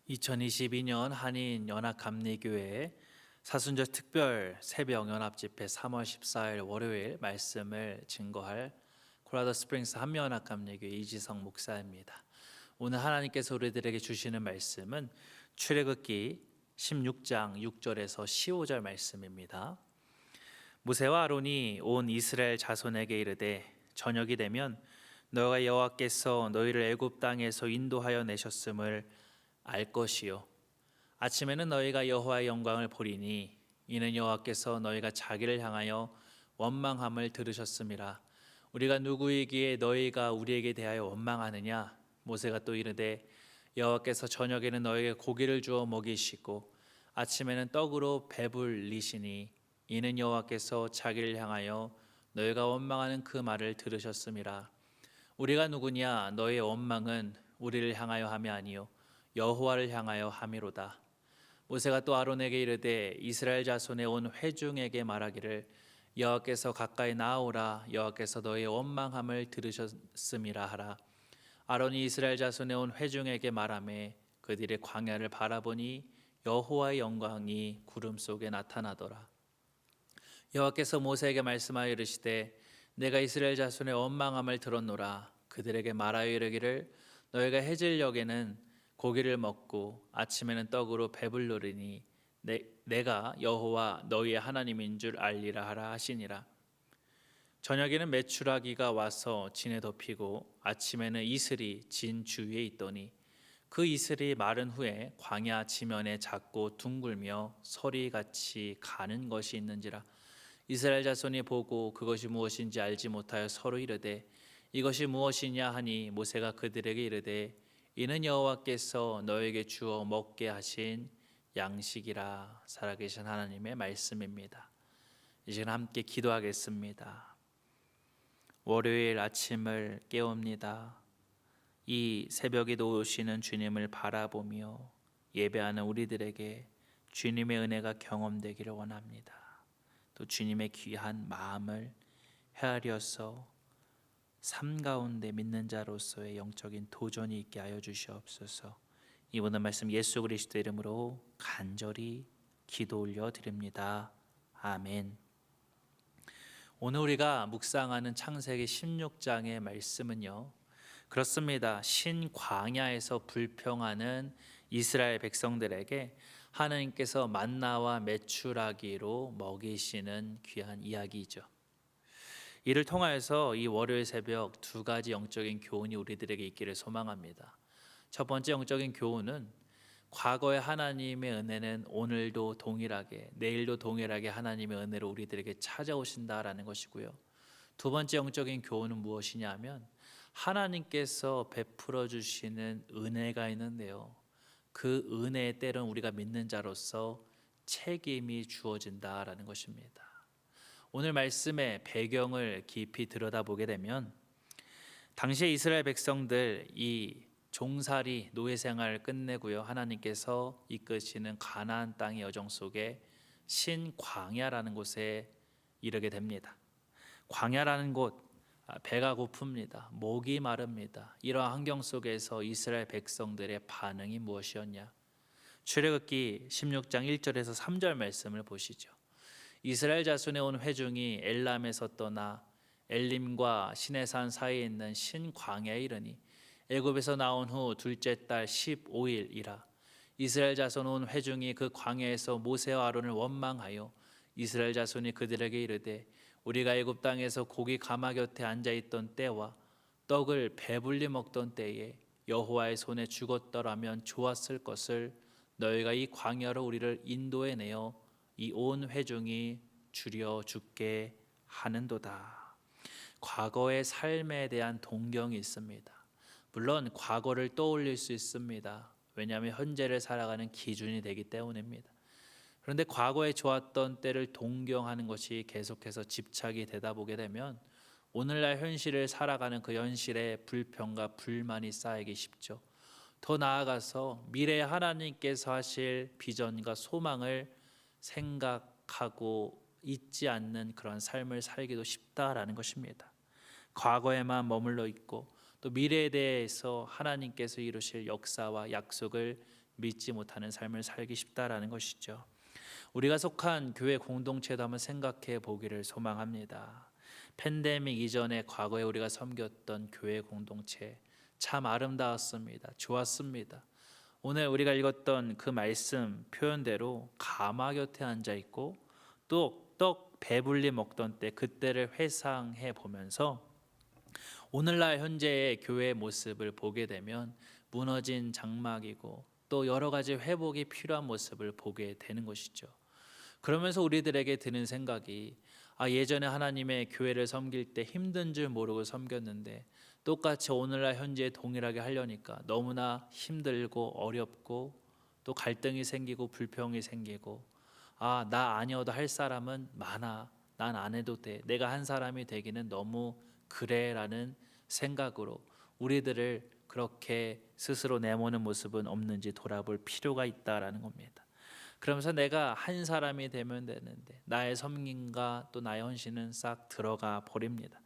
2022년 한인연합감리교회 사순절 특별 새벽 연합집회 3월 14일 월요일 말씀을 증거할 콜라도 스프링스 한미연합감리교회 이지성 목사입니다. 오늘 하나님께서 우리들에게 주시는 말씀은 출애굽기 16장 6절에서 15절 말씀입니다. 모세와 아론이 온 이스라엘 자손에게 이르되 저녁이 되면 너희가 여호와께서 너희를 애굽 땅에서 인도하여 내셨음을 알 것이요 아침에는 너희가 여호와의 영광을 보리니 이는 여호와께서 너희가 자기를 향하여 원망함을 들으셨음이라. 우리가 누구이기에 너희가 우리에게 대하여 원망하느냐? 모세가 또 이르되 여호와께서 저녁에는 너희에게 고기를 주어 먹이시고 아침에는 떡으로 배불리시니 이는 여호와께서 자기를 향하여 너희가 원망하는 그 말을 들으셨음이라. 우리가 누구냐? 너희의 원망은 우리를 향하여 함이 아니요 여호와를 향하여 함이로다. 모세가 또 아론에게 이르되 이스라엘 자손의 온 회중에게 말하기를 여호와께서 가까이 나아오라. 여호와께서 너희의 원망함을 들으셨음이라 하라. 아론이 이스라엘 자손의 온 회중에게 말하매 그들의 광야를 바라보니 여호와의 영광이 구름 속에 나타나더라. 여호와께서 모세에게 말씀하여 이르시되 내가 이스라엘 자손의 원망함을 들었노라. 그들에게 말하여 이르기를 너희가 해질녘에는 고기를 먹고 아침에는 떡으로 배불르리니 내가 여호와 너희의 하나님인 줄 알리라 하라 하시니라. 저녁에는 메추라기가 와서 진에 덮이고 아침에는 이슬이 진 주위에 있더니 그 이슬이 마른 후에 광야 지면에 작고 둥글며 서리같이 가는 것이 있는지라. 이스라엘 자손이 보고 그것이 무엇인지 알지 못하여 서로 이르되 이것이 무엇이냐 하니 모세가 그들에게 이르되 이는 여호와께서 너에게 주어 먹게 하신 양식이라. 살아계신 하나님의 말씀입니다. 이 시간 함께 기도하겠습니다. 월요일 아침을 깨웁니다. 이 새벽에도 오시는 주님을 바라보며 예배하는 우리들에게 주님의 은혜가 경험되기를 원합니다. 또 주님의 귀한 마음을 헤아려서 삶 가운데 믿는 자로서의 영적인 도전이 있게 하여 주시옵소서. 이 모든 말씀 예수 그리스도 이름으로 간절히 기도 올려 드립니다. 아멘. 오늘 우리가 묵상하는 창세기 16장의 말씀은요, 그렇습니다. 신광야에서 불평하는 이스라엘 백성들에게 하나님께서 만나와 메추라기로 먹이시는 귀한 이야기이죠. 이를 통하여서 이 월요일 새벽 두 가지 영적인 교훈이 우리들에게 있기를 소망합니다. 첫 번째 영적인 교훈은 과거의 하나님의 은혜는 오늘도 동일하게, 내일도 동일하게 하나님의 은혜로 우리들에게 찾아오신다라는 것이고요. 두 번째 영적인 교훈은 무엇이냐 하면 하나님께서 베풀어 주시는 은혜가 있는데요, 그 은혜의 때는 우리가 믿는 자로서 책임이 주어진다라는 것입니다. 오늘 말씀의 배경을 깊이 들여다보게 되면 당시의 이스라엘 백성들 이 종살이 노예 생활을 끝내고요, 하나님께서 이끄시는 가나안 땅의 여정 속에 신광야라는 곳에 이르게 됩니다. 광야라는 곳, 배가 고픕니다. 목이 마릅니다. 이러한 환경 속에서 이스라엘 백성들의 반응이 무엇이었냐? 출애굽기 16장 1절에서 3절 말씀을 보시죠. 이스라엘 자손의 온 회중이 엘람에서 떠나 엘림과 시내산 사이에 있는 신광야에 이르니 애굽에서 나온 후 둘째 달 15일이라. 이스라엘 자손 온 회중이 그 광야에서 모세와 아론을 원망하여 이스라엘 자손이 그들에게 이르되 우리가 애굽 땅에서 고기 가마 곁에 앉아 있던 때와 떡을 배불리 먹던 때에 여호와의 손에 죽었더라면 좋았을 것을 너희가 이 광야로 우리를 인도해 내어 이 온 회중이 줄여 죽게 하는도다. 과거의 삶에 대한 동경이 있습니다. 물론 과거를 떠올릴 수 있습니다. 왜냐하면 현재를 살아가는 기준이 되기 때문입니다. 그런데 과거에 좋았던 때를 동경하는 것이 계속해서 집착이 되다 보게 되면 오늘날 현실을 살아가는 그 현실에 불평과 불만이 쌓이기 쉽죠. 더 나아가서 미래에 하나님께서 하실 비전과 소망을 생각하고 잊지 않는 그런 삶을 살기도 쉽다라는 것입니다. 과거에만 머물러 있고 또 미래에 대해서 하나님께서 이루실 역사와 약속을 믿지 못하는 삶을 살기 쉽다라는 것이죠. 우리가 속한 교회 공동체도 한번 생각해 보기를 소망합니다. 팬데믹 이전에 과거에 우리가 섬겼던 교회 공동체 참 아름다웠습니다. 좋았습니다. 오늘 우리가 읽었던 그 말씀 표현대로 가마 곁에 앉아 있고 또 떡 배불리 먹던 때 그때를 회상해 보면서 오늘날 현재의 교회의 모습을 보게 되면 무너진 장막이고 또 여러 가지 회복이 필요한 모습을 보게 되는 것이죠. 그러면서 우리들에게 드는 생각이 예전에 하나님의 교회를 섬길 때 힘든 줄 모르고 섬겼는데 똑같이 오늘날 현재에 동일하게 하려니까 너무나 힘들고 어렵고 또 갈등이 생기고 불평이 생기고 나 아니어도 할 사람은 많아. 난 안 해도 돼. 내가 한 사람이 되기는 너무 그래라는 생각으로 우리들을 그렇게 스스로 내모는 모습은 없는지 돌아볼 필요가 있다라는 겁니다. 그러면서 내가 한 사람이 되면 되는데 나의 섬김과 또 나의 헌신은 싹 들어가 버립니다.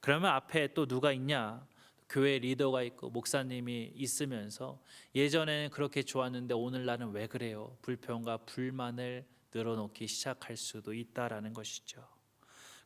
그러면 앞에 또 누가 있냐? 교회 리더가 있고 목사님이 있으면서 예전에는 그렇게 좋았는데 오늘날은 왜 그래요? 불평과 불만을 늘어놓기 시작할 수도 있다라는 것이죠.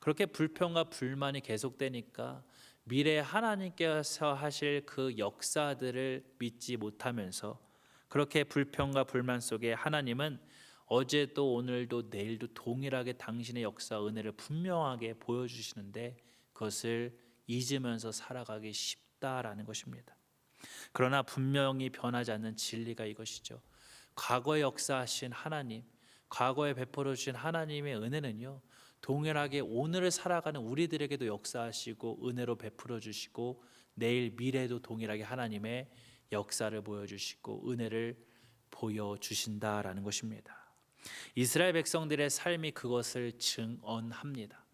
그렇게 불평과 불만이 계속되니까 미래에 하나님께서 하실 그 역사들을 믿지 못하면서 그렇게 불평과 불만 속에 하나님은 어제도 오늘도 내일도 동일하게 당신의 역사 은혜를 분명하게 보여주시는데 그것을 잊으면서 살아가기 쉽다라는 것입니다. 그러나 분명히 변하지 않는 진리가 이것이죠. 과거에 역사하신 하나님, 과거에 베풀어 주신 하나님의 은혜는요, 동일하게 오늘을 살아가는 우리들에게도 역사하시고 은혜로 베풀어 주시고 내일 미래에도 동일하게 하나님의 역사를 보여주시고 은혜를 보여주신다라는 것입니다. 이스라엘 백성들의 삶이 그것을 증언합니다.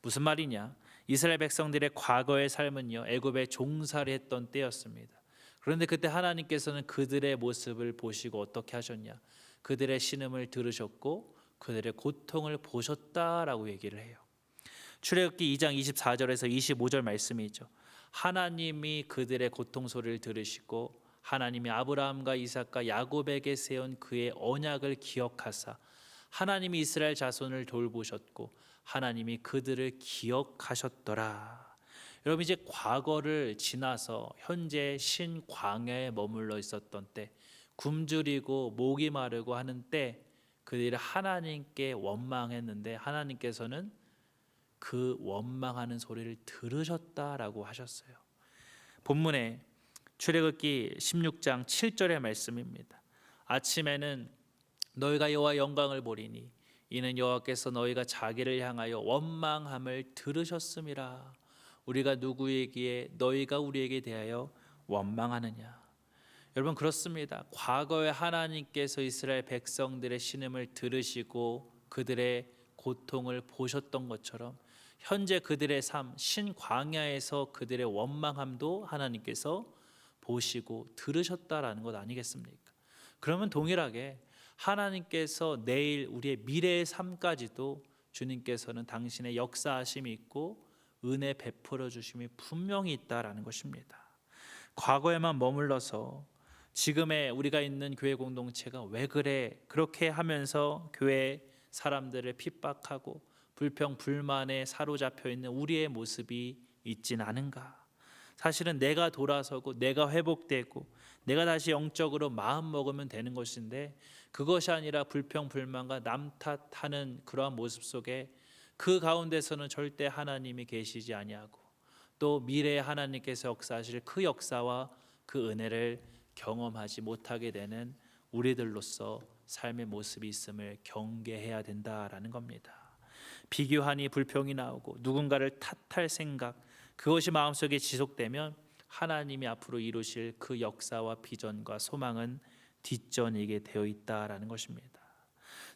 무슨 말이냐? 이스라엘 백성들의 과거의 삶은요, 애굽에 종살이 했던 때였습니다. 그런데 그때 하나님께서는 그들의 모습을 보시고 어떻게 하셨냐? 그들의 신음을 들으셨고 그들의 고통을 보셨다라고 얘기를 해요. 출애굽기 2장 24절에서 25절 말씀이 있죠. 하나님이 그들의 고통 소리를 들으시고 하나님이 아브라함과 이삭과 야곱에게 세운 그의 언약을 기억하사 하나님이 이스라엘 자손을 돌보셨고 하나님이 그들을 기억하셨더라. 여러분, 이제 과거를 지나서 현재 신광야에 머물러 있었던 때, 굶주리고 목이 마르고 하는 때 그들이 하나님께 원망했는데 하나님께서는 그 원망하는 소리를 들으셨다라고 하셨어요. 본문에 출애굽기 16장 7절의 말씀입니다. 아침에는 너희가 여호와 영광을 보리니 이는 여호와께서 너희가 자기를 향하여 원망함을 들으셨음이라. 우리가 누구에게 너희가 우리에게 대하여 원망하느냐. 여러분, 그렇습니다. 과거에 하나님께서 이스라엘 백성들의 신음을 들으시고 그들의 고통을 보셨던 것처럼 현재 그들의 삶 신광야에서 그들의 원망함도 하나님께서 보시고 들으셨다라는 것 아니겠습니까? 그러면 동일하게 하나님께서 내일 우리의 미래의 삶까지도 주님께서는 당신의 역사하심이 있고 은혜 베풀어 주심이 분명히 있다라는 것입니다. 과거에만 머물러서 지금의 우리가 있는 교회 공동체가 왜 그래 그렇게 하면서 교회 사람들을 핍박하고 불평 불만에 사로잡혀 있는 우리의 모습이 있진 않은가? 사실은 내가 돌아서고 내가 회복되고 내가 다시 영적으로 마음 먹으면 되는 것인데 그것이 아니라 불평 불만과 남 탓하는 그러한 모습 속에 그 가운데서는 절대 하나님이 계시지 아니하고 또 미래에 하나님께서 역사하실 그 역사와 그 은혜를 경험하지 못하게 되는 우리들로서 삶의 모습이 있음을 경계해야 된다라는 겁니다. 비교하니 불평이 나오고 누군가를 탓할 생각, 그것이 마음속에 지속되면 하나님이 앞으로 이루실 그 역사와 비전과 소망은 뒷전이게 되어 있다라는 것입니다.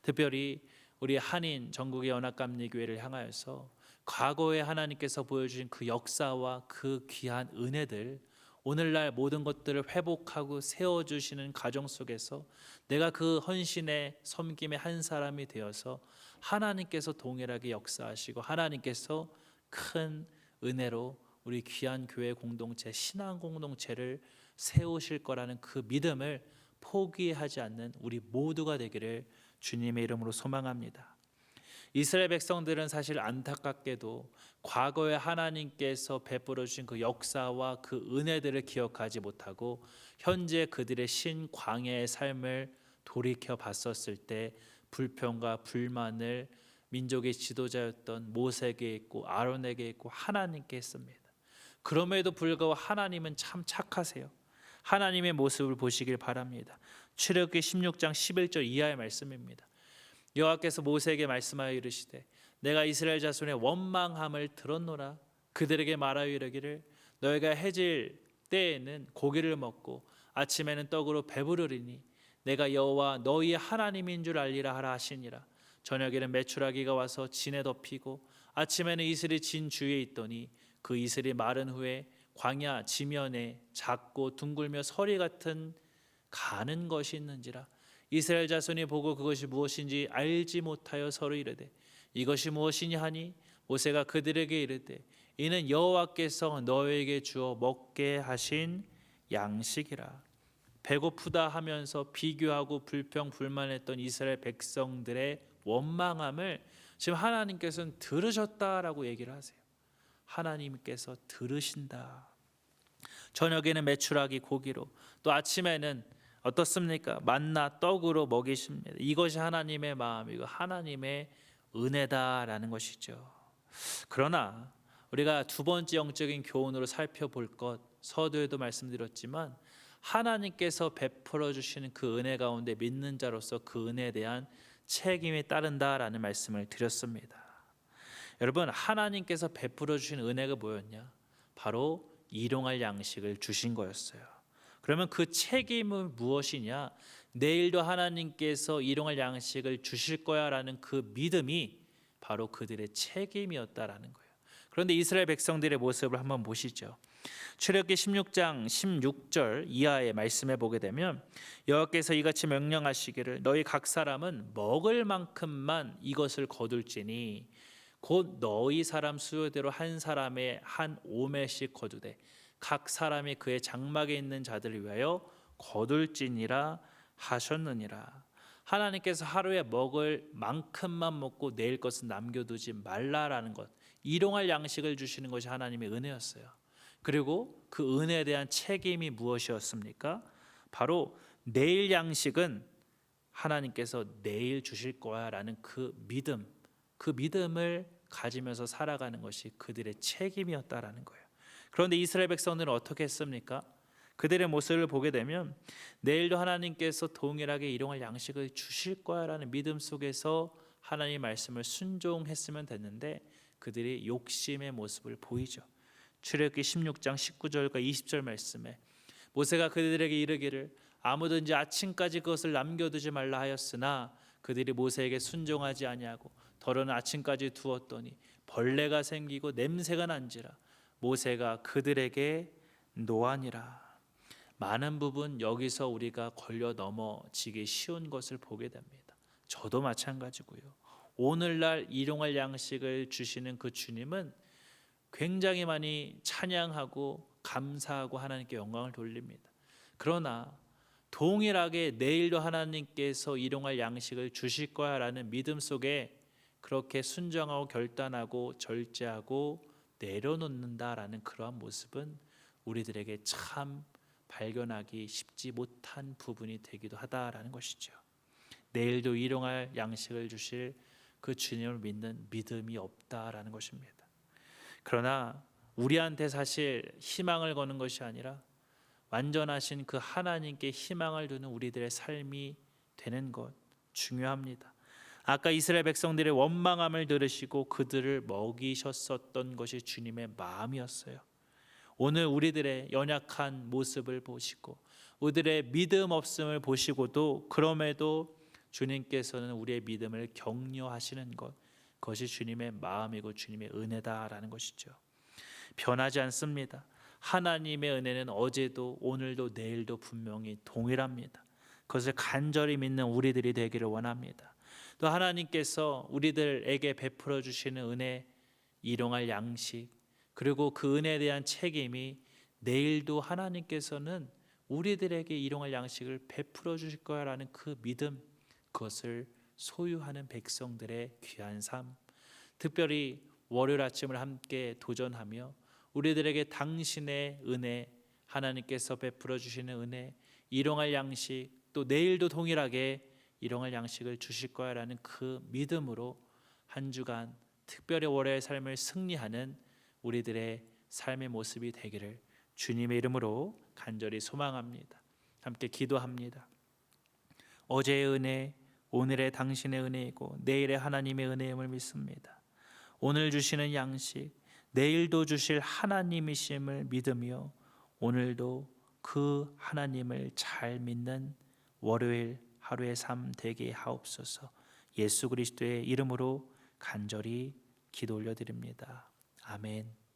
특별히 우리 한인 전국의 연합감리교회를 향하여서 과거에 하나님께서 보여주신 그 역사와 그 귀한 은혜들, 오늘날 모든 것들을 회복하고 세워주시는 가정 속에서 내가 그 헌신의 섬김의 한 사람이 되어서 하나님께서 동일하게 역사하시고 하나님께서 큰 은혜로 우리 귀한 교회 공동체, 신앙 공동체를 세우실 거라는 그 믿음을 포기하지 않는 우리 모두가 되기를 주님의 이름으로 소망합니다. 이스라엘 백성들은 사실 안타깝게도 과거에 하나님께서 베풀어 주신 그 역사와 그 은혜들을 기억하지 못하고 현재 그들의 신광야의 삶을 돌이켜 봤었을 때 불평과 불만을 민족의 지도자였던 모세에게 있고 아론에게 있고 하나님께 했습니다. 그럼에도 불구하고 하나님은 참 착하세요. 하나님의 모습을 보시길 바랍니다. 출애굽기 16장 11절 이하의 말씀입니다. 여호와께서 모세에게 말씀하여 이르시되 내가 이스라엘 자손의 원망함을 들었노라. 그들에게 말하여 이르기를 너희가 해질 때에는 고기를 먹고 아침에는 떡으로 배부르리니 내가 여호와 너희의 하나님인 줄 알리라 하라 하시니라. 저녁에는 메추라기가 와서 진에 덮이고 아침에는 이슬이 진 주위에 있더니 그 이슬이 마른 후에 광야 지면에 작고 둥글며 서리 같은 가는 것이 있는지라. 이스라엘 자손이 보고 그것이 무엇인지 알지 못하여 서로 이르되 이것이 무엇이냐 하니 모세가 그들에게 이르되 이는 여호와께서 너희에게 주어 먹게 하신 양식이라. 배고프다 하면서 비교하고 불평 불만했던 이스라엘 백성들의 원망함을 지금 하나님께서는 들으셨다라고 얘기를 하세요. 하나님께서 들으신다. 저녁에는 메추라기 고기로 또 아침에는 어떻습니까? 만나 떡으로 먹이십니다. 이것이 하나님의 마음이고 하나님의 은혜다라는 것이죠. 그러나 우리가 두 번째 영적인 교훈으로 살펴볼 것, 서두에도 말씀드렸지만 하나님께서 베풀어 주시는 그 은혜 가운데 믿는 자로서 그 은혜에 대한 책임이 따른다라는 말씀을 드렸습니다. 여러분, 하나님께서 베풀어 주신 은혜가 뭐였냐? 바로 일용할 양식을 주신 거였어요. 그러면 그 책임은 무엇이냐? 내일도 하나님께서 일용할 양식을 주실 거야라는 그 믿음이 바로 그들의 책임이었다라는 거예요. 그런데 이스라엘 백성들의 모습을 한번 보시죠. 출애굽기 16장 16절 이하의 말씀에 보게 되면 여호와께서 이같이 명령하시기를 너희 각 사람은 먹을 만큼만 이것을 거둘지니 곧 너희 사람 수요대로 한 사람의 한 오매씩 거두되 각 사람이 그의 장막에 있는 자들을 위하여 거둘지니라 하셨느니라. 하나님께서 하루에 먹을 만큼만 먹고 내일 것은 남겨두지 말라라는 것, 일용할 양식을 주시는 것이 하나님의 은혜였어요. 그리고 그 은혜에 대한 책임이 무엇이었습니까? 바로 내일 양식은 하나님께서 내일 주실 거야라는 그 믿음을 가지면서 살아가는 것이 그들의 책임이었다라는 거예요. 그런데 이스라엘 백성들은 어떻게 했습니까? 그들의 모습을 보게 되면 내일도 하나님께서 동일하게 일용할 양식을 주실 거야라는 믿음 속에서 하나님의 말씀을 순종했으면 됐는데 그들이 욕심의 모습을 보이죠. 출애굽기 16장 19절과 20절 말씀에 모세가 그들에게 이르기를 아무든지 아침까지 그것을 남겨두지 말라 하였으나 그들이 모세에게 순종하지 아니하고 더러는 아침까지 두었더니 벌레가 생기고 냄새가 난지라. 모세가 그들에게 노하니라. 많은 부분 여기서 우리가 걸려 넘어지기 쉬운 것을 보게 됩니다. 저도 마찬가지고요. 오늘날 일용할 양식을 주시는 그 주님은 굉장히 많이 찬양하고 감사하고 하나님께 영광을 돌립니다. 그러나 동일하게 내일도 하나님께서 일용할 양식을 주실 거야라는 믿음 속에 그렇게 순종하고 결단하고 절제하고 내려놓는다라는 그러한 모습은 우리들에게 참 발견하기 쉽지 못한 부분이 되기도 하다라는 것이죠. 내일도 일용할 양식을 주실 그 주님을 믿는 믿음이 없다라는 것입니다. 그러나 우리한테 사실 희망을 거는 것이 아니라 완전하신 그 하나님께 희망을 두는 우리들의 삶이 되는 것 중요합니다. 아까 이스라엘 백성들의 원망함을 들으시고 그들을 먹이셨었던 것이 주님의 마음이었어요. 오늘 우리들의 연약한 모습을 보시고 우리들의 믿음 없음을 보시고도 그럼에도 주님께서는 우리의 믿음을 격려하시는 것, 그것이 주님의 마음이고 주님의 은혜다라는 것이죠. 변하지 않습니다. 하나님의 은혜는 어제도 오늘도 내일도 분명히 동일합니다. 그것을 간절히 믿는 우리들이 되기를 원합니다. 또 하나님께서 우리들에게 베풀어 주시는 은혜, 일용할 양식, 그리고 그 은혜에 대한 책임이 내일도 하나님께서는 우리들에게 일용할 양식을 베풀어 주실 거야라는 그 믿음, 그것을 소유하는 백성들의 귀한 삶, 특별히 월요일 아침을 함께 도전하며 우리들에게 당신의 은혜, 하나님께서 베풀어 주시는 은혜, 일용할 양식, 또 내일도 동일하게 일용할 양식을 주실 거야라는 그 믿음으로 한 주간 특별히 월요일 삶을 승리하는 우리들의 삶의 모습이 되기를 주님의 이름으로 간절히 소망합니다. 함께 기도합니다. 어제의 은혜, 오늘의 당신의 은혜이고 내일의 하나님의 은혜임을 믿습니다. 오늘 주시는 양식, 내일도 주실 하나님이심을 믿으며 오늘도 그 하나님을 잘 믿는 월요일 하루의 삶 되게 하옵소서. 예수 그리스도의 이름으로 간절히 기도 올려드립니다. 아멘.